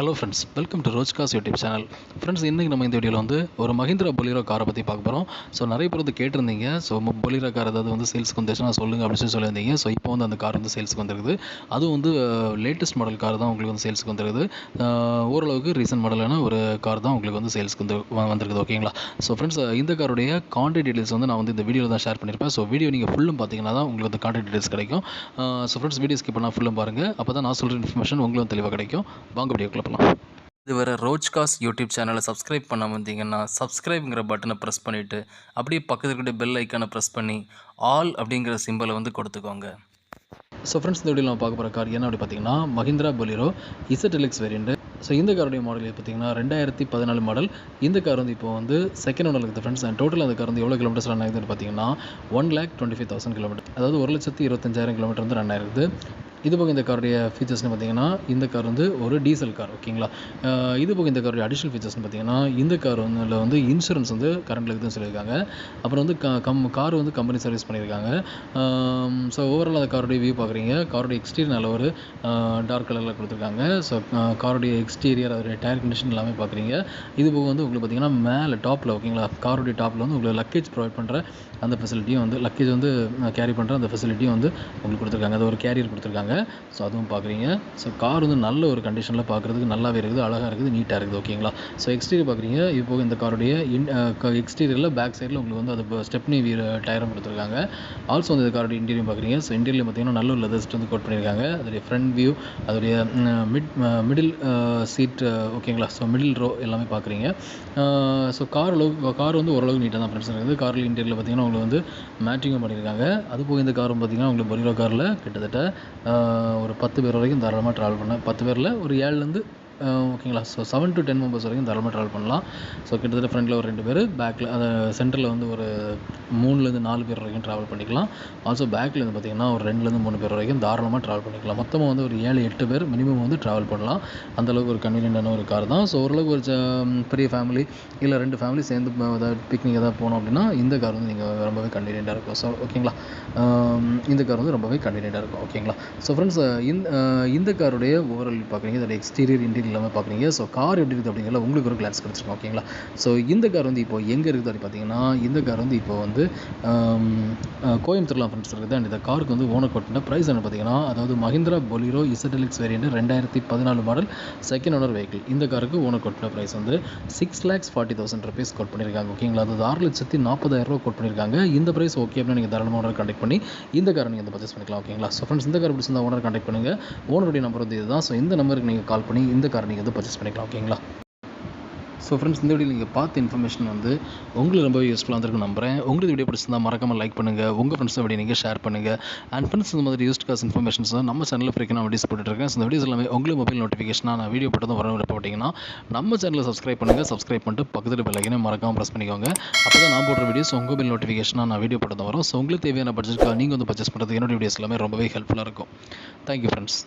Hello friends, welcome to ரோஜ்காஸ் YouTube channel. Friends, இன்றைக்கி நம்ம இந்த வீடியோவில் வந்து ஒரு மஹிந்திரா பொலீரோ காரை பற்றி பார்க்க போகிறோம். ஸோ நிறைய பேர் வந்து கேட்டிருந்தீங்க. ஸோ பொலீரோ கார் ஏதாவது வந்து சேல்ஸுக்கு வந்துச்சுன்னா சொல்லுங்கள் அப்படின்னு சொல்லியிருந்தீங்க. ஸோ இப்போ வந்து அந்த கார் வந்து சேல்ஸுக்கு வந்துருக்குது. அதுவும் வந்து லேட்டஸ்ட் மாடல் கார் தான் உங்களுக்கு வந்து சேல்ஸுக்கு வந்துருக்குது. ஓரளவுக்கு ரீசன்ட் மாடலான ஒரு கார் தான் உங்களுக்கு வந்து சேல்ஸுக்கு வந்திருக்குது. ஓகேங்களா? ஸோ ஃப்ரெண்ட்ஸ், இந்த காருடைய கான்டாக்ட் டீடைல்ஸ் வந்து நான் வந்து இந்த வீடியோவில் தான் ஷேர் பண்ணியிருப்பேன். ஸோ வீடியோ நீங்கள் ஃபுல்லும் பார்த்தீங்கன்னா தான் உங்களுக்கு அந்த கான்டாக்ட் டீடைல்ஸ் கிடைக்கும். ஸோ ஃப்ரெண்ட்ஸ், வீடியோ ஸ்கிப் பண்ணால் ஃபுல்லும் பாருங்கள். அப்போ தான் நான் சொல்கிற இன்ஃபர்மேஷன் உங்களுக்கு தெளிவாக கிடைக்கும். வாங்க வீடியோக்குள்ள போகலாம். இதுவரை ரோஜ்காஸ் யூடியூப் சேனலை சப்ஸ்கிரைப் பண்ண வந்தீங்கன்னா சப்ஸ்கிரைப்ங்கிற பட்டனை ப்ரெஸ் பண்ணிவிட்டு அப்படியே பக்கத்தில் இருக்கிற பெல் ஐக்கானை ப்ரெஸ் பண்ணி ஆல் அப்படிங்கிற சிம்பலை வந்து கொடுத்துக்கோங்க. ஸோ ஃப்ரெண்ட்ஸ், இந்த வீடியோவில் நம்ம பார்க்க போகிற கார் என்ன அப்படி பார்த்தீங்கன்னா Mahindra Bolero ZLX variant. So இந்த காருடைய மாடல் பார்த்தீங்கன்னா 2014 மாடல். இந்த கார் வந்து இப்போ வந்து செகண்ட் ஓனர் இருக்குது ஃப்ரெண்ட்ஸ். அண்ட் டோட்டல் அந்த கார் வந்து எவ்வளோ கிலோமீட்டர்ஸ் ரன் ஆகுதுன்னு பார்த்தீங்கன்னா 1,25,000 கிலோமீட்டர், அதாவது 1,25,000 கிலோமீட்டர் வந்து ரன் ஆயிருக்குது. இது போக இந்த காருடைய ஃபீச்சர்ஸ்னு பார்த்தீங்கன்னா இந்த கார் வந்து ஒரு டீசல் கார். ஓகேங்களா? இது போக இந்த காருடைய அடிஷனல் ஃபீச்சர்ஸ்னு பார்த்தீங்கன்னா இந்த கார் வந்து இன்சூரன்ஸ் வந்து கரண்டில் இருக்குதுன்னு சொல்லியிருக்காங்க. அப்புறம் வந்து கார் வந்து கம்பெனி சர்வீஸ் பண்ணியிருக்காங்க. ஸோ ஓவரால் அந்த காருடைய வியூ பார்க்குறீங்க. காருடைய எக்ஸ்டீரியர் நல்ல ஒரு டார்க் கலரில் கொடுத்துருக்காங்க. ஸோ காருடைய எக்ஸ்டீரியர் அதோடைய டயர் கண்டிஷன் எல்லாமே பார்க்குறீங்க. இது போக வந்து உங்களுக்கு பார்த்தீங்கன்னா மேலே டாப்பில், ஓகேங்களா, காருடைய டாப்பில் வந்து உங்களுக்கு லக்கேஜ் ப்ரொவைட் பண்ணுற அந்த ஃபெசிலிட்டியும் வந்து லக்கேஜ் வந்து கேரி பண்ணுற அந்த ஃபெசிலிட்டியும் வந்து உங்களுக்கு கொடுத்துருக்காங்க. அது ஒரு கேரியர் கொடுத்துருக்காங்க. ஸோ அதுவும் பார்க்குறீங்க. ஸோ கார் வந்து நல்ல ஒரு கண்டிஷனில் பார்க்குறதுக்கு நல்லாவே இருக்குது, அழகாக இருக்குது, நீட்டாக இருக்குது. ஓகேங்களா? ஸோ எக்ஸ்டீரியர் பார்க்குறீங்க. இப்போ இந்த காருடைய எக்ஸ்டீரியரில் பேக் சைடில் உங்களுக்கு வந்து அது ஸ்டெப்னி டயரும் கொடுத்துருக்காங்க. ஆல்சோ வந்து இந்த காருடைய இன்டீரியர் பார்க்குறீங்க. ஸோ இன்டீரியர் பார்த்தீங்கன்னா நல்ல ஒரு லெதர் சீட் வந்து கோட் பண்ணியிருக்காங்க. அதோடைய ஃப்ரண்ட் வியூ, அதோடைய மிடில் சீட், ஓகேங்களா? ஸோ மிடில் ரோ எல்லாமே பார்க்குறீங்க. ஸோ கார் வந்து ஓரளவுக்கு நீட்டாக தான் ஃப்ரெண்ட்ஸ் இருக்குது. காரில் இன்டீரியரில் பார்த்தீங்கன்னா உங்களுக்கு வந்து மேட்டிங்கும் பண்ணியிருக்காங்க. அது போக இந்த காரும் பார்த்தீங்கன்னா உங்களுக்கு பொலீரோ காரில் கிட்டத்தட்ட ஒரு 10 பேர் வரைக்கும் தாராளமாக ட்ராவல் பண்ணேன். 10 பேரில் ஒரு 7லேருந்து ஓகேங்களா? ஸோ 7 to 10 மெம்பர்ஸ் வரைக்கும் தாராளமாக ட்ராவல் பண்ணலாம். ஸோ கிட்டத்தட்ட ஃப்ரண்டில் ஒரு 2 பேர், பேக்கில் அந்த சென்டரில் வந்து ஒரு 3லேருந்து 4 பேர் வரைக்கும் ட்ராவல் பண்ணிக்கலாம். ஆல்சோ பேக்கில் வந்து பார்த்திங்கன்னா ஒரு 2லேருந்து 3 பேர் வரைக்கும் தாராளமாக ட்ராவல் பண்ணிக்கலாம். மொத்தமாக வந்து ஒரு 7-8 பேர் மினிமம் வந்து ட்ராவல் பண்ணலாம். அந்தளவுக்கு ஒரு கன்வீனியன்டான ஒரு கார் தான். ஸோ ஓரளவுக்கு ஒரு பெரிய ஃபேமிலி இல்லை 2 ஃபேமிலி சேர்ந்து ஏதாவது பிக்னிக் ஏதாவது போனோம் அப்படின்னா இந்த கார் வந்து நீங்கள் ரொம்பவே கன்வீனியண்ட்டாக இருக்கும். ஸோ ஓகேங்களா, இந்த கார் வந்து ரொம்பவே கன்வீனியண்ட்டாக இருக்கும். ஓகேங்களா? ஸோ ஃப்ரெண்ட்ஸ், இந்த காருடைய ஓவரால் பார்க்குறீங்க, இதோட எக்ஸ்டீரியர் இன்டீரியர் எல்லாமே பார்க்குறீங்க. ஸோ கார் எப்படி இருக்குது அப்படிங்கிறத உங்களுக்கு ஒரு கிளான்ஸ் கிடச்சிருக்கும். ஓகேங்களா? ஸோ இந்த கார் வந்து இப்போ எங்கே இருக்குது அப்படி பார்த்தீங்கன்னா இந்த கார் வந்து இப்போ வந்து கோயம்புத்தூர்ல ஃப்ரெண்ட்ஸ் இருக்குது. அண்ட் இந்த காருக்கு வந்து ஓனர் கொட்டின ப்ரைஸ் என்ன பார்த்தீங்கன்னா, அதாவது Mahindra Bolero ZLX variant 2014 model second owner vehicle. இந்த காருக்கு ஓனர் கொட்டின ப்ரைஸ் வந்து 6,40,000 ருபீஸ் கோட் பண்ணியிருக்காங்க. ஓகேங்களா? அதாவது 6,40,000 கோட் பண்ணியிருக்காங்க. இந்த ப்ரைஸ் ஓகே அப்படின்னா நீங்கள் தாராளமாக ஓனர் கான்டாக்ட் பண்ணி இந்த காரை நீங்கள் வந்து பர்ச்சேஸ் பண்ணிக்கலாம். ஓகேங்களா? ஸோ ஃப்ரெண்ட்ஸ், இந்த கார் பிடிச்சிருந்தா ஓனர் கான்டாக்ட் பண்ணுங்கள். ஓனருடைய நம்பர் வந்து இதுதான். ஸோ இந்த நம்பருக்கு நீங்கள் கால் பண்ணி இந்த காரை நீங்கள் வந்து பர்ச்சேஸ் பண்ணிக்கலாம். ஓகேங்களா? ஸோ ஃப்ரெண்ட்ஸ், இந்த வீடியோ நீங்கள் பார்த்த இன்ஃபர்மேஷன் வந்து உங்களுக்கு ரொம்பவே யூஸ்ஃபுல்லாக இருந்திருக்குன்னு நம்புறேன். உங்களுக்கு வீடியோ பிடிச்சிருந்தால் மறக்காமல் லைக் பண்ணுங்கள், உங்கள் ஃப்ரெண்ட்ஸை வீடியோ நீங்கள் ஷேர் பண்ணுங்கள். அண்ட் ஃப்ரெண்ட்ஸ், இந்த மாதிரி யூஸ்ட் காஸ் இன்ஃபர்மேஷன்ஸ் நம்ம சேனலில் ஃப்ரீக்காக வீடியோஸ் போட்டுருக்கேன். ஸோ இந்த வீடியோஸ் எல்லாமே உங்களுக்கு மொபைல் நோட்டிஃபிகேஷனாக நான் வீடியோ போட்டதும் வர போட்டிங்கன்னா நம்ம சேனலில் சப்ஸ்கிரைப் பண்ணுங்கள். சப்ஸ்கிரைப் பண்ணிட்டு பக்கத்தில் பெல் ஐக்கனை மறக்காமல் ப்ரெஸ் பண்ணிக்கோங்க. அப்போ தான் நான் போடுற வீடியோஸ் உங்கள் மொபைல் நோட்டிஃபிகேஷனாக நான் வீடியோ போட்டதும் வரும். ஸோ உங்களுக்கு தேவையான பட்ஜெட்டுக்காக நீங்கள் வந்து பர்ச்சேஸ் பண்ணுறது என்னோட வீடியோஸ் எல்லாமே ரொம்பவே ஹெல்ப்ஃபுல்லாக இருக்கும். Thank you friends.